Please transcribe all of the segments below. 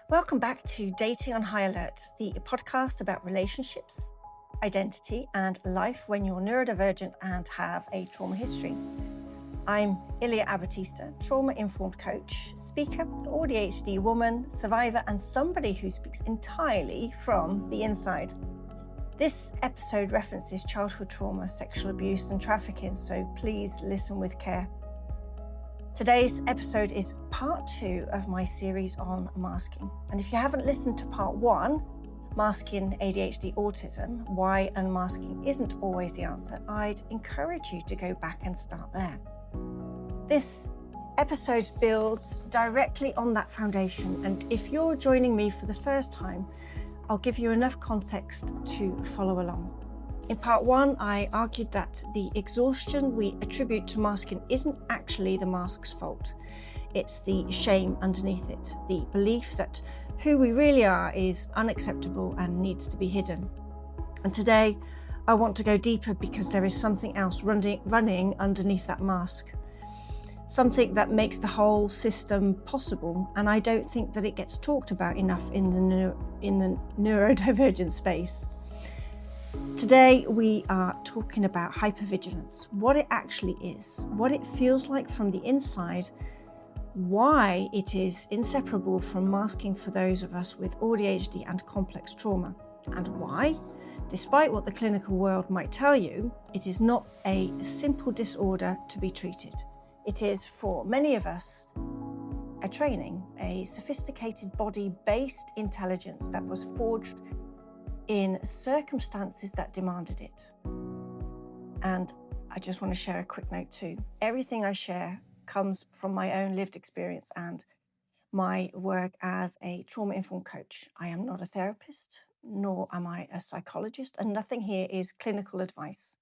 Welcome back to Dating on High Alert, the podcast about relationships, identity, and life when you're neurodivergent and have a trauma history. I'm Ilja Abbattista, trauma-informed coach, speaker, AuDHD woman, survivor, and somebody who speaks entirely from the inside. This episode references childhood trauma, sexual abuse, and trafficking, so please listen with care. Today's episode is part 2 of my series on masking. And if you haven't listened to part 1, Masking ADHD Autism, why unmasking isn't always the answer, I'd encourage you to go back and start there. This episode builds directly on that foundation, and if you're joining me for the first time, I'll give you enough context to follow along. In part 1, I argued that the exhaustion we attribute to masking isn't actually the mask's fault. It's the shame underneath it, the belief that who we really are is unacceptable and needs to be hidden. And today, I want to go deeper because there is something else running underneath that mask. Something that makes the whole system possible, and I don't think that it gets talked about enough in the neurodivergent space. Today, we are talking about hypervigilance, what it actually is, what it feels like from the inside, why it is inseparable from masking for those of us with AuDHD and complex trauma, and why, despite what the clinical world might tell you, it is not a simple disorder to be treated. It is, for many of us, a training, a sophisticated body-based intelligence that was forged in circumstances that demanded it. And I just want to share a quick note too. Everything I share comes from my own lived experience and my work as a trauma-informed coach. I am not a therapist, nor am I a psychologist, and nothing here is clinical advice.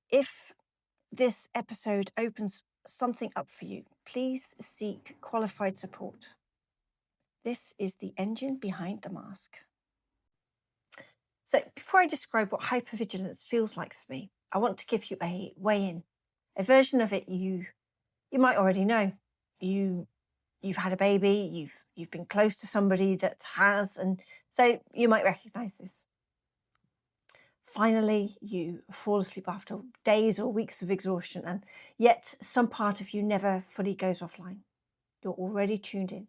If this episode opens something up for you, please seek qualified support. This is the engine behind the mask. So before I describe what hypervigilance feels like for me, I want to give you a way in, a version of it you might already know. You've had a baby, you've been close to somebody that has, and so you might recognize this. Finally, you fall asleep after days or weeks of exhaustion, and yet some part of you never fully goes offline. You're already tuned in,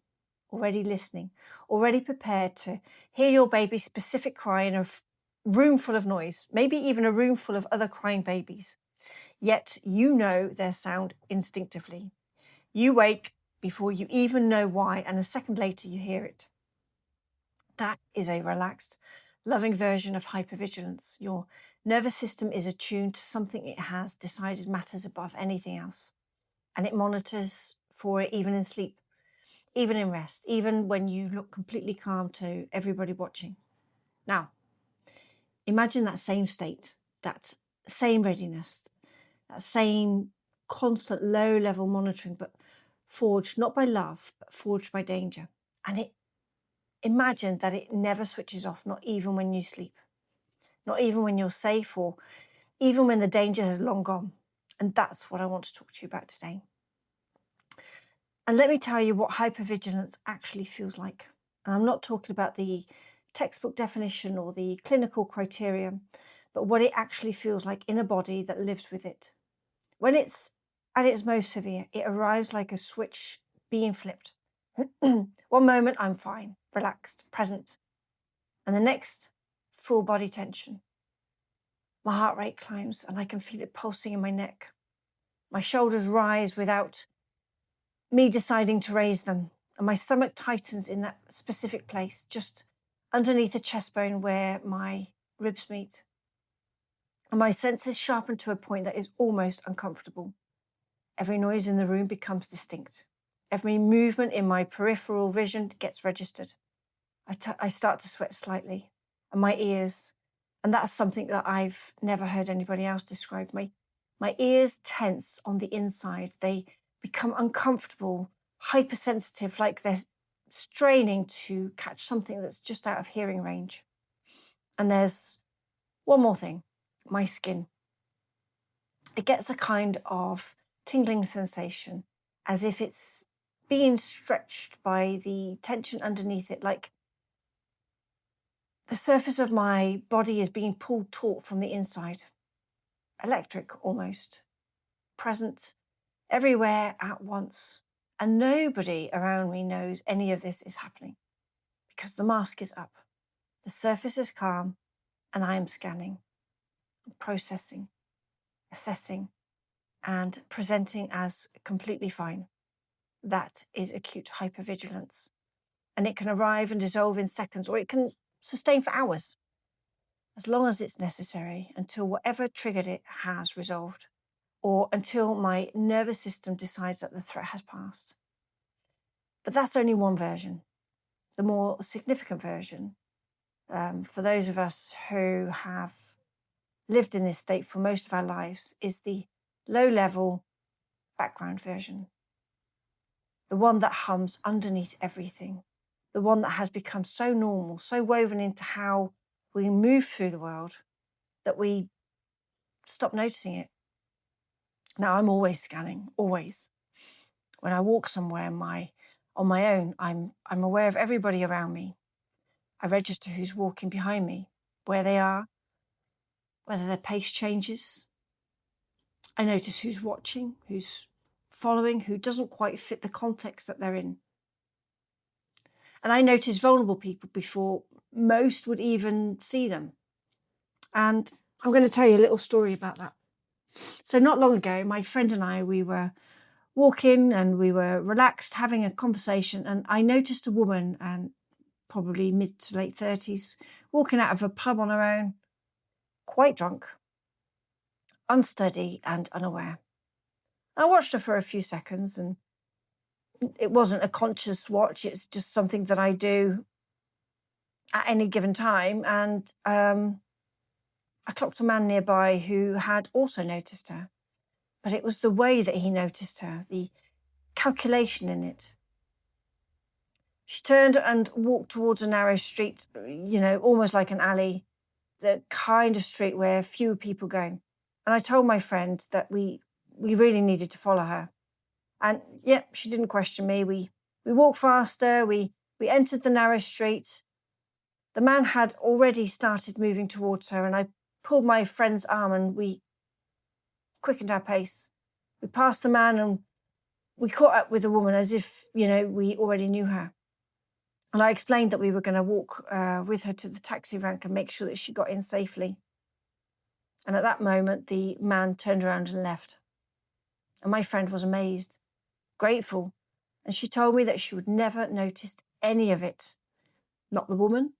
already listening, already prepared to hear your baby's specific cry in a room full of noise, maybe even a room full of other crying babies. Yet you know their sound instinctively. You wake before you even know why, and a second later you hear it. That is a relaxed, loving version of hypervigilance. Your nervous system is attuned to something it has decided matters above anything else. And it monitors for it even in sleep, even in rest, even when you look completely calm to everybody watching. Now, imagine that same state, that same readiness, that same constant low-level monitoring, but forged not by love, but forged by danger. And imagine that it never switches off, not even when you sleep, not even when you're safe, or even when the danger has long gone. And that's what I want to talk to you about today. And let me tell you what hypervigilance actually feels like. And I'm not talking about the textbook definition or the clinical criteria, but what it actually feels like in a body that lives with it. When it's at its most severe, it arrives like a switch being flipped. One moment I'm fine, relaxed, present, and the next, full body tension. My heart rate climbs and I can feel it pulsing in my neck. My shoulders rise without me deciding to raise them, and my stomach tightens in that specific place, just underneath the chest bone where my ribs meet. And my senses sharpen to a point that is almost uncomfortable. Every noise in the room becomes distinct. Every movement in my peripheral vision gets registered. I start to sweat slightly, and my ears, and that's something that I've never heard anybody else describe. My ears tense on the inside. They become uncomfortable, hypersensitive, like they're straining to catch something that's just out of hearing range. And there's one more thing, my skin. It gets a kind of tingling sensation, as if it's being stretched by the tension underneath it, like the surface of my body is being pulled taut from the inside. Electric almost. Present everywhere at once. And nobody around me knows any of this is happening because the mask is up. The surface is calm and I am scanning, processing, assessing, and presenting as completely fine. That is acute hypervigilance. And it can arrive and dissolve in seconds, or it can sustain for hours, as long as it's necessary, until whatever triggered it has resolved, or until my nervous system decides that the threat has passed. But that's only one version. The more significant version, for those of us who have lived in this state for most of our lives, is the low-level background version. The one that hums underneath everything. The one that has become so normal, so woven into how we move through the world that we stop noticing it. Now, I'm always scanning, always. When I walk somewhere on my own, I'm aware of everybody around me. I register who's walking behind me, where they are, whether their pace changes. I notice who's watching, who's following, who doesn't quite fit the context that they're in. And I notice vulnerable people before most would even see them. And I'm going to tell you a little story about that. So not long ago, my friend and I, we were walking and we were relaxed, having a conversation. And I noticed a woman, and probably mid to late 30s, walking out of a pub on her own, quite drunk, unsteady and unaware. I watched her for a few seconds, and it wasn't a conscious watch. It's just something that I do at any given time. And I clocked a man nearby who had also noticed her. But it was the way that he noticed her, the calculation in it. She turned and walked towards a narrow street, almost like an alley, the kind of street where fewer people go. And I told my friend that we really needed to follow her. And she didn't question me. We walked faster, we entered the narrow street. The man had already started moving towards her, and I pulled my friend's arm and we quickened our pace. We passed the man and we caught up with the woman as if, we already knew her. And I explained that we were going to walk with her to the taxi rank and make sure that she got in safely. And at that moment, the man turned around and left. And my friend was amazed, grateful. And she told me that she would never noticed any of it. Not the woman,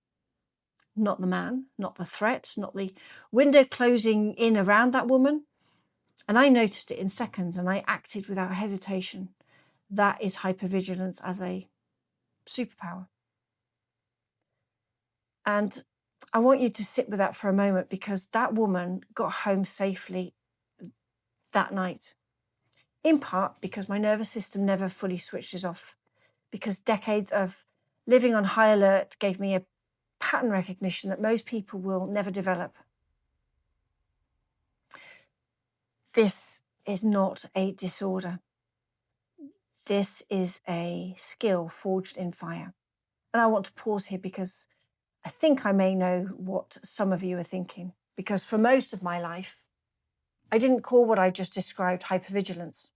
not the man, not the threat, not the window closing in around that woman. And I noticed it in seconds and I acted without hesitation. That is hypervigilance as a superpower. And I want you to sit with that for a moment, because that woman got home safely that night. In part because my nervous system never fully switches off, because decades of living on high alert gave me a pattern recognition that most people will never develop. This is not a disorder. This is a skill forged in fire. And I want to pause here because I think I may know what some of you are thinking. Because for most of my life, I didn't call what I just described hypervigilance.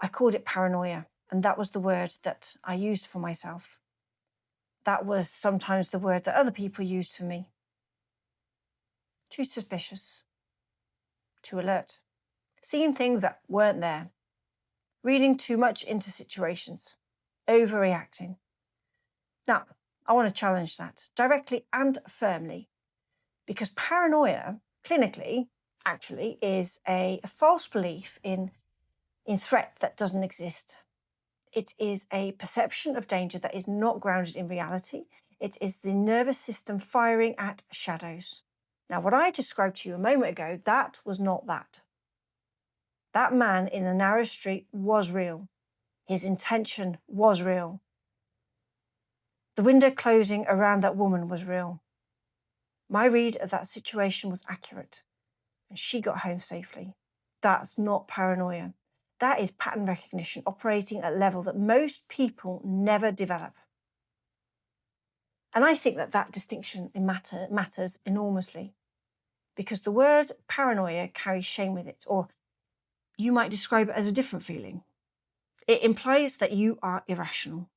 I called it paranoia. And that was the word that I used for myself. That was sometimes the word that other people used for me. Too suspicious. Too alert. Seeing things that weren't there. Reading too much into situations. Overreacting. Now, I want to challenge that directly and firmly, because paranoia, clinically, actually, is a false belief in threat that doesn't exist. It is a perception of danger that is not grounded in reality. It is the nervous system firing at shadows. Now, what I described to you a moment ago, that was not that. That man in the narrow street was real. His intention was real. The window closing around that woman was real. My read of that situation was accurate, and she got home safely. That's not paranoia. That is pattern recognition operating at a level that most people never develop. And I think that distinction matters enormously, because the word paranoia carries shame with it, or you might describe it as a different feeling. It implies that you are irrational,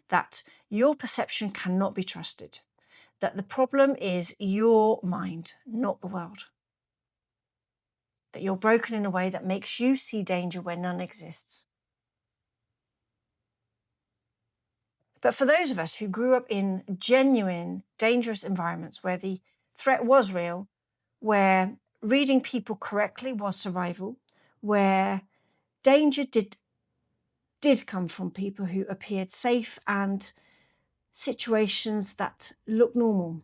that your perception cannot be trusted, that the problem is your mind, not the world, that you're broken in a way that makes you see danger where none exists. But for those of us who grew up in genuine, dangerous environments where the threat was real, where reading people correctly was survival, where danger did come from people who appeared safe and situations that looked normal,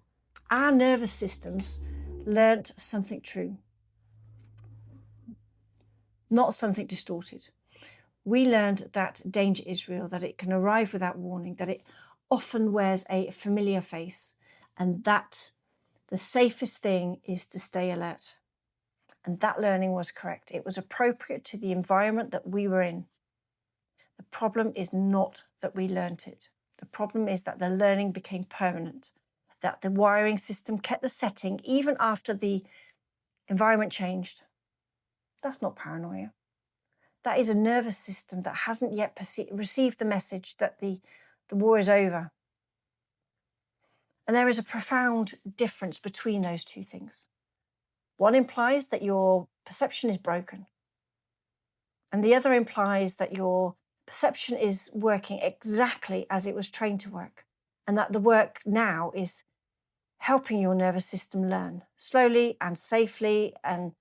our nervous systems learnt something true, not something distorted. We learned that danger is real, that it can arrive without warning, that it often wears a familiar face, and that the safest thing is to stay alert. And that learning was correct. It was appropriate to the environment that we were in. The problem is not that we learnt it. The problem is that the learning became permanent, that the wiring system kept the setting even after the environment changed. That's not paranoia. That is a nervous system that hasn't yet received the message that the war is over. And there is a profound difference between those two things. One implies that your perception is broken, and the other implies that your perception is working exactly as it was trained to work, and that the work now is helping your nervous system learn slowly and safely, and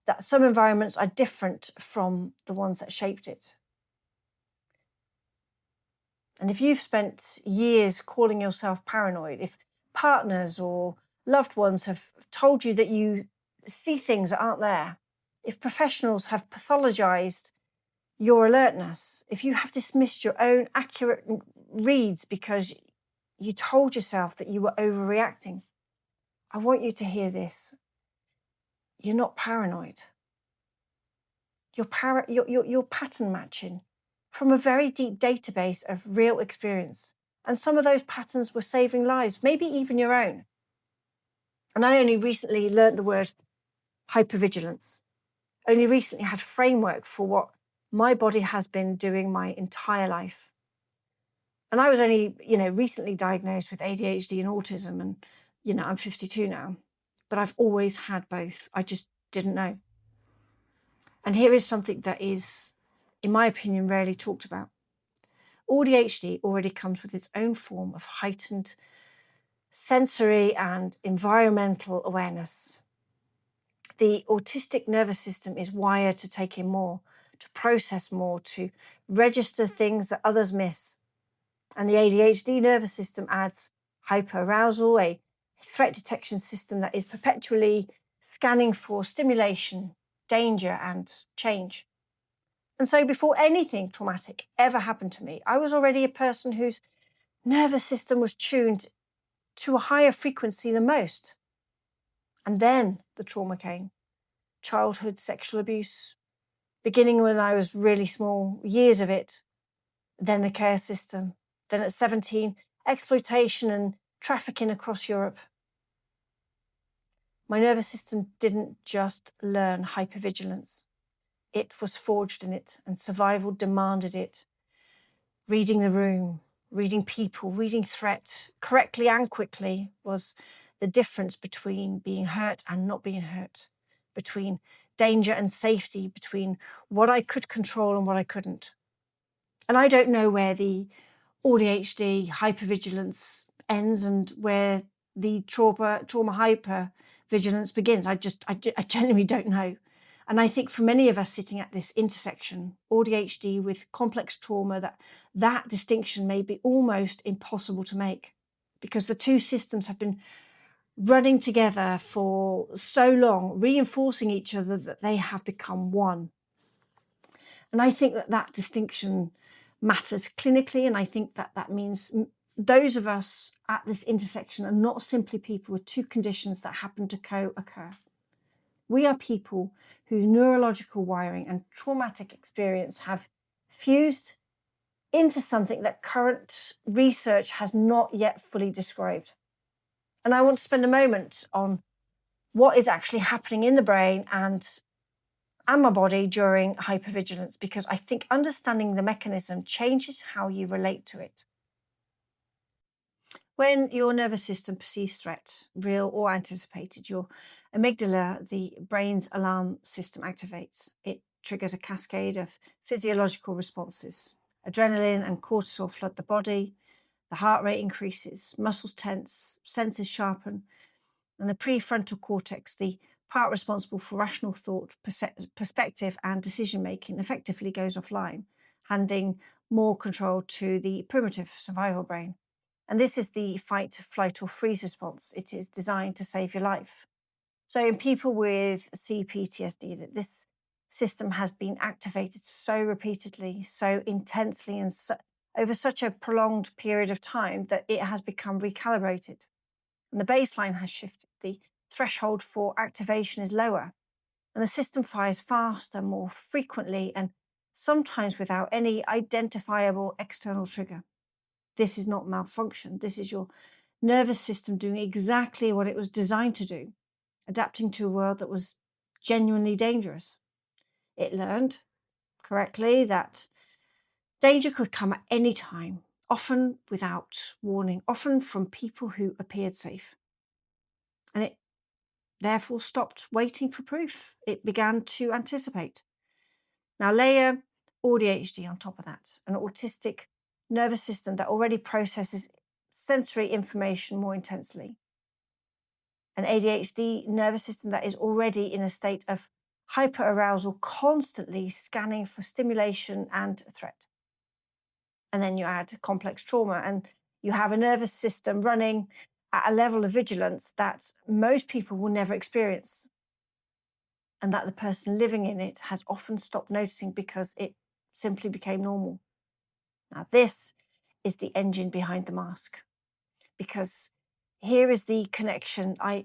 that some environments are different from the ones that shaped it. And if you've spent years calling yourself paranoid, if partners or loved ones have told you that you see things that aren't there, if professionals have pathologized your alertness, if you have dismissed your own accurate reads because you told yourself that you were overreacting, I want you to hear this. You're not paranoid. You're pattern matching from a very deep database of real experience. And some of those patterns were saving lives, maybe even your own. And I only recently learned the word hyper-vigilance. Only recently had framework for what my body has been doing my entire life. And I was only, recently diagnosed with ADHD and autism, and, I'm 52 now, but I've always had both. I just didn't know. And here is something that is, in my opinion, rarely talked about. AuDHD already comes with its own form of heightened sensory and environmental awareness. The autistic nervous system is wired to take in more, to process more, to register things that others miss. And the ADHD nervous system adds hyperarousal, a threat detection system that is perpetually scanning for stimulation, danger, and change. And so before anything traumatic ever happened to me, I was already a person whose nervous system was tuned to a higher frequency than most. And then the trauma came. Childhood sexual abuse, beginning when I was really small, years of it. Then the care system. Then at 17, exploitation and trafficking across Europe. My nervous system didn't just learn hypervigilance. It was forged in it, and survival demanded it. Reading the room, reading people, reading threat correctly and quickly was the difference between being hurt and not being hurt, between danger and safety, between what I could control and what I couldn't. And I don't know where the AuDHD hypervigilance ends and where the trauma hypervigilance begins. I genuinely don't know. And I think for many of us sitting at this intersection, AuDHD with complex trauma, that distinction may be almost impossible to make, because the two systems have been running together for so long, reinforcing each other, that they have become one. And I think that distinction matters clinically, and I think that means those of us at this intersection are not simply people with two conditions that happen to co-occur. We are people whose neurological wiring and traumatic experience have fused into something that current research has not yet fully described. And I want to spend a moment on what is actually happening in the brain and my body during hypervigilance, because I think understanding the mechanism changes how you relate to it. When your nervous system perceives threat, real or anticipated, your amygdala, the brain's alarm system, activates. It triggers a cascade of physiological responses. Adrenaline and cortisol flood the body, the heart rate increases, muscles tense, senses sharpen, and the prefrontal cortex, the part responsible for rational thought, perspective, and decision-making, effectively goes offline, handing more control to the primitive survival brain. And this is the fight, flight, or freeze response. It is designed to save your life. So in people with cPTSD, that this system has been activated so repeatedly, so intensely, and over such a prolonged period of time that it has become recalibrated. And the baseline has shifted. The threshold for activation is lower, and the system fires faster, more frequently, and sometimes without any identifiable external trigger. This is not malfunction. This is your nervous system doing exactly what it was designed to do, adapting to a world that was genuinely dangerous. It learned correctly that danger could come at any time, often without warning, often from people who appeared safe. And it therefore stopped waiting for proof. It began to anticipate. Now layer AuDHD on top of that, an autistic nervous system that already processes sensory information more intensely. An ADHD nervous system that is already in a state of hyperarousal, constantly scanning for stimulation and threat. And then you add complex trauma, and you have a nervous system running at a level of vigilance that most people will never experience, and that the person living in it has often stopped noticing because it simply became normal. Now, this is the engine behind the mask, because here is the connection I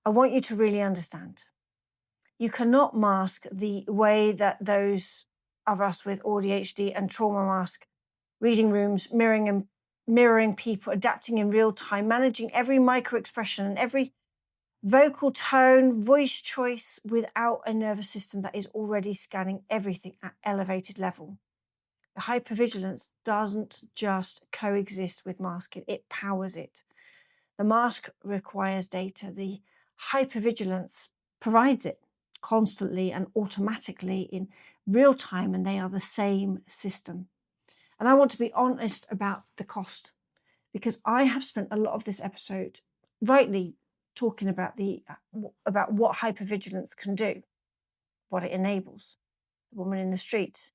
want you to really understand. You cannot mask the way that those of us with AuDHD and trauma mask reading rooms, mirroring people, adapting in real time, managing every micro expression and every vocal tone, voice choice, without a nervous system that is already scanning everything at elevated level. The hypervigilance doesn't just coexist with masking, it powers it. The mask requires data. The hypervigilance provides it constantly and automatically in real time, and they are the same system. And I want to be honest about the cost, because I have spent a lot of this episode rightly talking about what hypervigilance can do, what it enables. The woman in the street,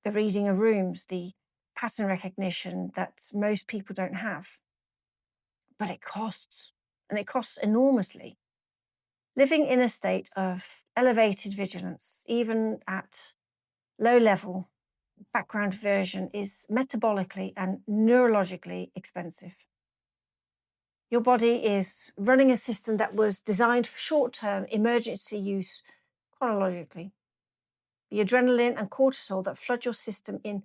the reading of rooms, the pattern recognition that most people don't have. But it costs, and it costs enormously. Living in a state of elevated vigilance, even at low level background version, is metabolically and neurologically expensive. Your body is running a system that was designed for short-term emergency use chronologically. The adrenaline and cortisol that flood your system in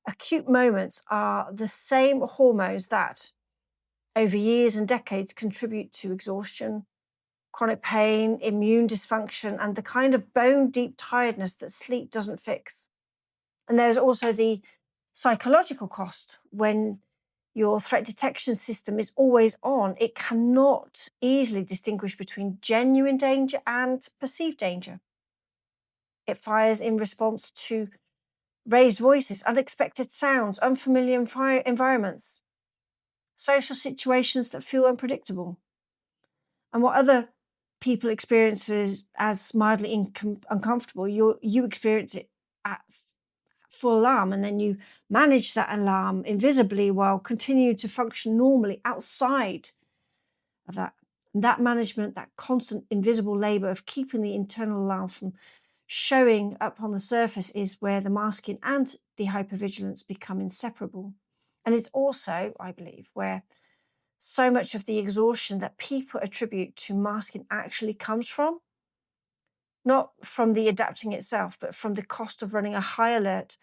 acute moments are the same hormones that, over years and decades, contribute to exhaustion, chronic pain, immune dysfunction, and the kind of bone-deep tiredness that sleep doesn't fix. And there's also the psychological cost. When your threat detection system is always on, it cannot easily distinguish between genuine danger and perceived danger. It fires in response to raised voices, unexpected sounds, unfamiliar environments, social situations that feel unpredictable. And what other people experience as mildly uncomfortable, you experience it as full alarm, and then you manage that alarm invisibly while continuing to function normally outside of that. And that management, that constant invisible labor of keeping the internal alarm from showing up on the surface, is where the masking and the hypervigilance become inseparable. And it's also, I believe, where so much of the exhaustion that people attribute to masking actually comes from. Not from the adapting itself, but from the cost of running a high alert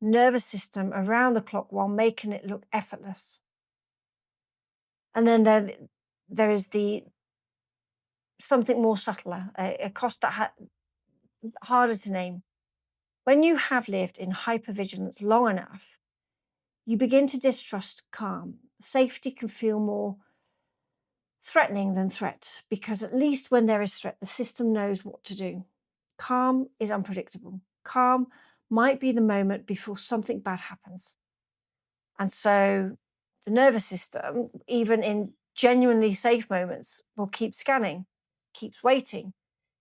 nervous system around the clock while making it look effortless. And then there is the something more subtler, a cost that harder to name. When you have lived in hypervigilance long enough, you begin to distrust calm. Safety can feel more threatening than threat, because at least when there is threat, the system knows what to do. Calm is unpredictable. Calm might be the moment before something bad happens. And so the nervous system, even in genuinely safe moments, will keep scanning, keeps waiting,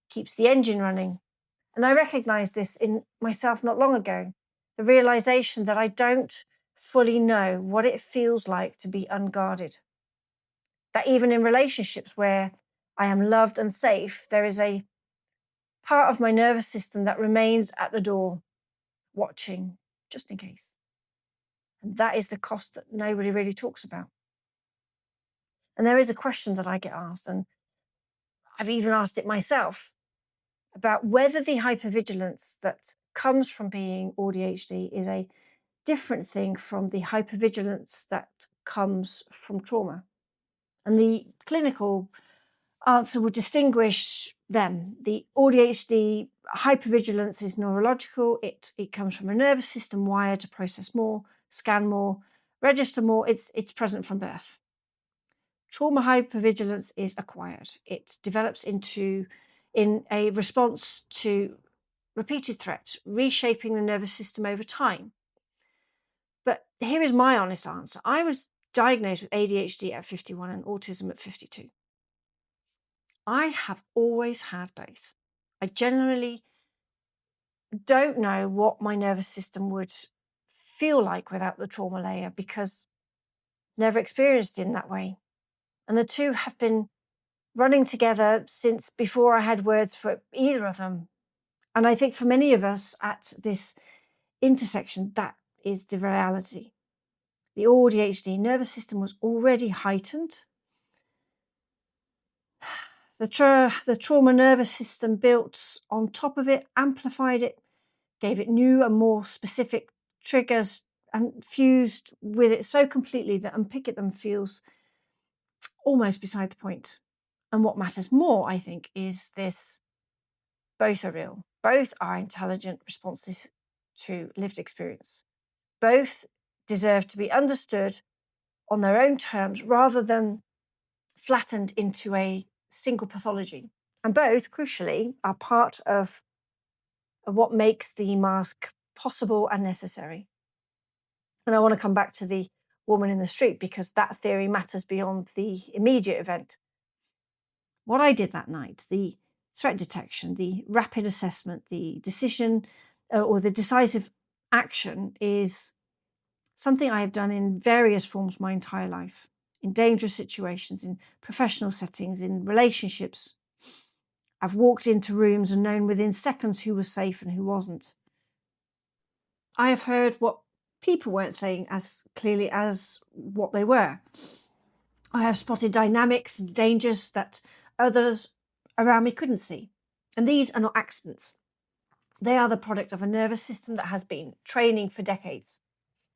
keeps the engine running. And I recognized this in myself not long ago, the realization that I don't fully know what it feels like to be unguarded. That even in relationships where I am loved and safe, there is a part of my nervous system that remains at the door, watching, just in case. And that is the cost that nobody really talks about. And there is a question that I get asked, and I've even asked it myself, about whether the hypervigilance that comes from being AuDHD is a different thing from the hypervigilance that comes from trauma. And the clinical answer would distinguish them. The AuDHD hypervigilance is neurological. It comes from a nervous system wired to process more, scan more, register more. It's present from birth. Trauma hypervigilance is acquired. It develops in a response to repeated threat, reshaping the nervous system over time. But here is my honest answer. I was diagnosed with ADHD at 51 and autism at 52. I have always had both. I generally don't know what my nervous system would feel like without the trauma layer, because never experienced it in that way. And the two have been running together since before I had words for either of them. And I think for many of us at this intersection, that is the reality. The AuDHD nervous system was already heightened. The trauma nervous system built on top of it, amplified it, gave it new and more specific triggers, and fused with it so completely that unpicking them feels almost beside the point. And what matters more, I think, is this: both are real. Both are intelligent responses to lived experience. Both deserve to be understood on their own terms rather than flattened into a single pathology. And both, crucially, are part of what makes the mask possible and necessary. And I want to come back to the woman in the street, because that theory matters beyond the immediate event. What I did that night, the threat detection, the rapid assessment, the decision or the decisive action, is something I have done in various forms my entire life, in dangerous situations, in professional settings, in relationships. I've walked into rooms and known within seconds who was safe and who wasn't. I have heard what people weren't saying as clearly as what they were. I have spotted dynamics and dangers that others around me couldn't see. And these are not accidents. They are the product of a nervous system that has been training for decades.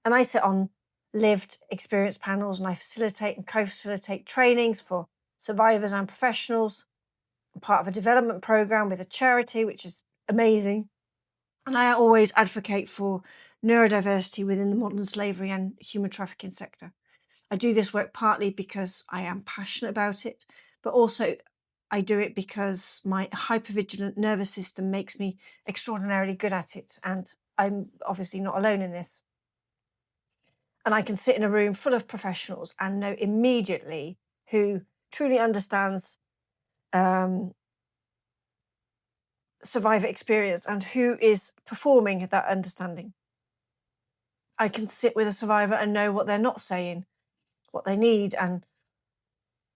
And I sit on lived experience panels, and I facilitate and co-facilitate trainings for survivors and professionals. I'm part of a development program with a charity, which is amazing. And I always advocate for neurodiversity within the modern slavery and human trafficking sector. I do this work partly because I am passionate about it, but also I do it because my hypervigilant nervous system makes me extraordinarily good at it. And I'm obviously not alone in this. And I can sit in a room full of professionals and know immediately who truly understands survivor experience and who is performing that understanding. I can sit with a survivor and know what they're not saying, what they need, and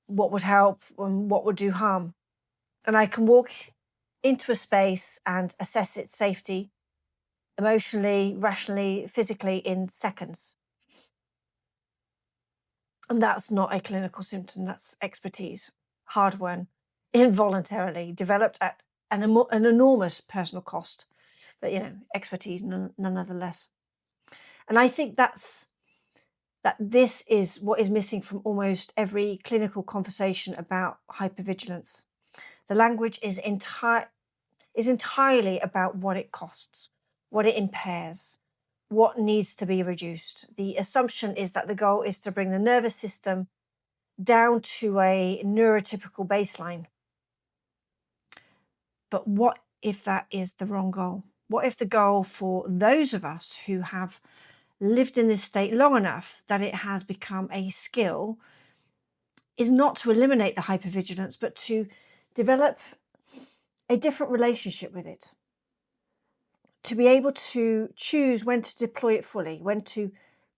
what would help and what would do harm. And I can walk into a space and assess its safety emotionally, rationally, physically in seconds. And that's not a clinical symptom, that's expertise, hard-won, involuntarily, developed at an enormous personal cost, but, expertise nonetheless. And I think that this is what is missing from almost every clinical conversation about hypervigilance. The language is entirely about what it costs, what it impairs, what needs to be reduced. The assumption is that the goal is to bring the nervous system down to a neurotypical baseline. But what if that is the wrong goal? What if the goal for those of us who have lived in this state long enough that it has become a skill is not to eliminate the hypervigilance, but to develop a different relationship with it? To be able to choose when to deploy it fully, when to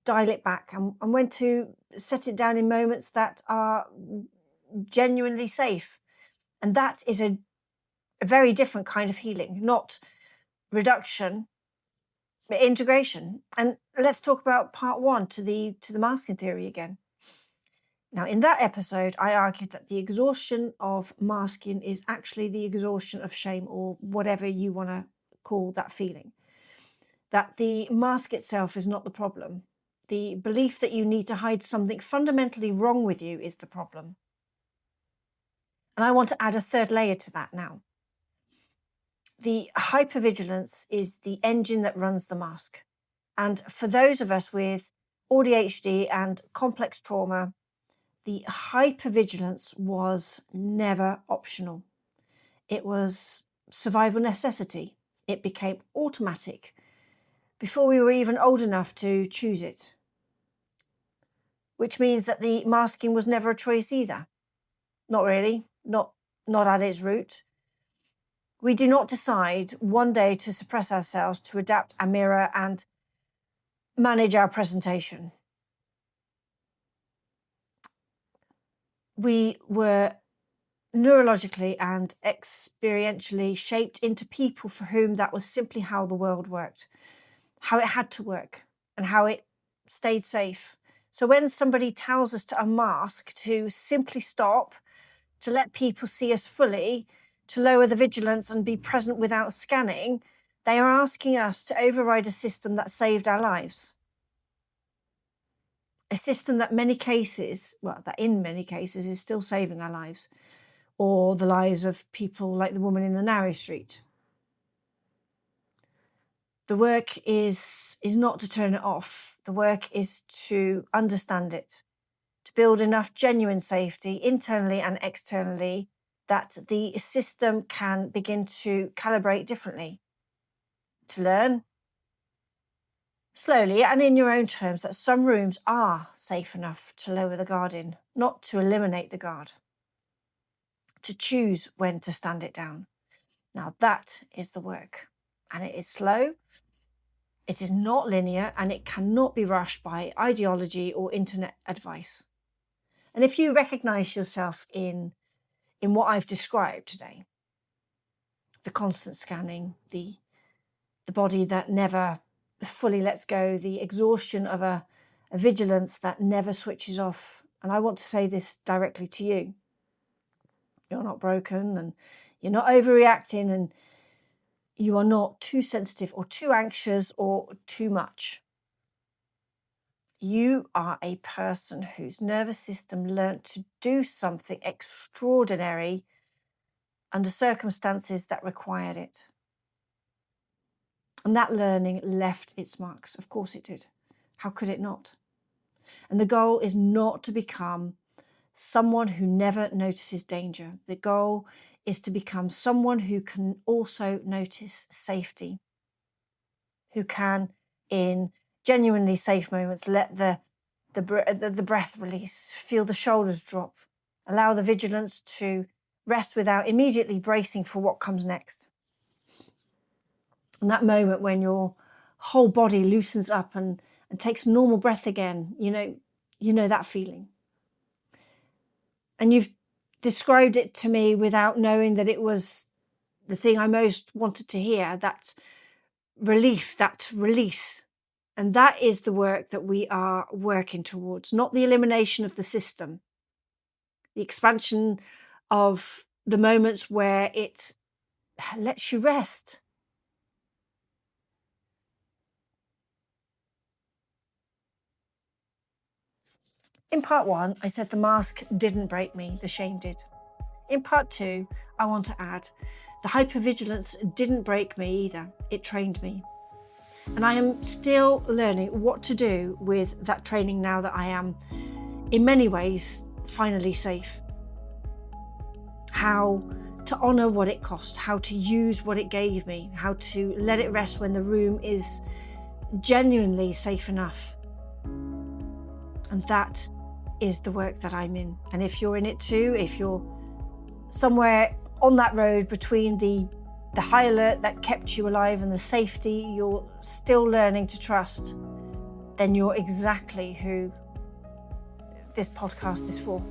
dial it back, and when to set it down in moments that are genuinely safe. And that is a very different kind of healing, not reduction, but integration. And let's talk about part one, to the masking theory again. Now, in that episode, I argued that the exhaustion of masking is actually the exhaustion of shame, or whatever you want to call that feeling. That the mask itself is not the problem. The belief that you need to hide something fundamentally wrong with you is the problem. And I want to add a third layer to that now. The hypervigilance is the engine that runs the mask. And for those of us with AuDHD and complex trauma, the hypervigilance was never optional. It was survival necessity. It became automatic before we were even old enough to choose it. Which means that the masking was never a choice either. Not really, not at its root. We do not decide one day to suppress ourselves, to adapt our mirror and manage our presentation. We were neurologically and experientially shaped into people for whom that was simply how the world worked, how it had to work, and how it stayed safe. So when somebody tells us to unmask, to simply stop, to let people see us fully, to lower the vigilance and be present without scanning, they are asking us to override a system that saved our lives. A system that in many cases is still saving our lives, or the lives of people like the woman in the narrow street. The work is not to turn it off. The work is to understand it, to build enough genuine safety internally and externally that the system can begin to calibrate differently, to learn slowly and in your own terms that some rooms are safe enough to lower the guard in, not to eliminate the guard, to choose when to stand it down. Now that is the work, and it is slow, it is not linear, and it cannot be rushed by ideology or internet advice. And if you recognize yourself in what I've described today, the constant scanning, the body that never fully lets go, the exhaustion of a vigilance that never switches off. And I want to say this directly to you. You're not broken, and you're not overreacting, and you are not too sensitive or too anxious or too much. You are a person whose nervous system learnt to do something extraordinary under circumstances that required it. And that learning left its marks. Of course it did. How could it not? And the goal is not to become someone who never notices danger. The goal is to become someone who can also notice safety, who can, in genuinely safe moments, let the breath release, feel the shoulders drop, allow the vigilance to rest without immediately bracing for what comes next. And that moment when your whole body loosens up and takes normal breath again, you know that feeling. And you've described it to me without knowing that it was the thing I most wanted to hear, that relief, that release, And that is the work that we are working towards, not the elimination of the system, the expansion of the moments where it lets you rest. In part 1, I said the mask didn't break me, the shame did. In part 2, I want to add, the hypervigilance didn't break me either, it trained me. And I am still learning what to do with that training now that I am, in many ways, finally safe. How to honour what it cost, how to use what it gave me, how to let it rest when the room is genuinely safe enough. And that is the work that I'm in. And if you're in it too, if you're somewhere on that road between the high alert that kept you alive and the safety you're still learning to trust, then you're exactly who this podcast is for.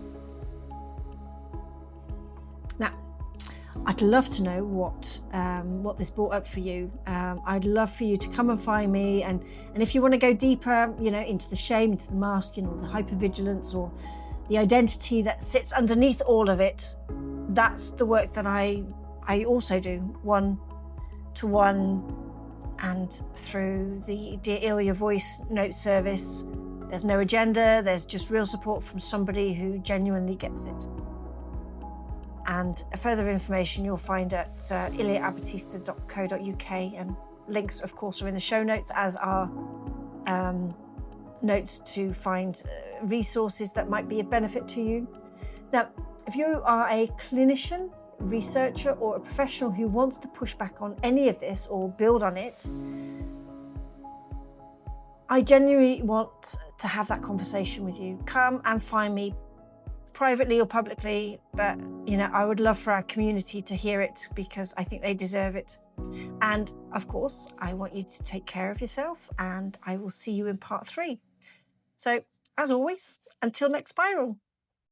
Now, I'd love to know what this brought up for you. I'd love for you to come and find me, and if you want to go deeper, into the shame, into the mask, the hypervigilance, or the identity that sits underneath all of it, that's the work that I also do, one-to-one, and through the Dear Ilja voice note service. There's no agenda, there's just real support from somebody who genuinely gets it. And further information you'll find at iljaabbattista.co.uk, and links, of course, are in the show notes, as are notes to find resources that might be of benefit to you. Now, if you are a clinician, researcher, or a professional who wants to push back on any of this or build on it, I genuinely want to have that conversation with you. Come and find me, privately or publicly, but I would love for our community to hear it, because I think they deserve it. And of course, I want you to take care of yourself, and I will see you in part 3. So as always, until next spiral.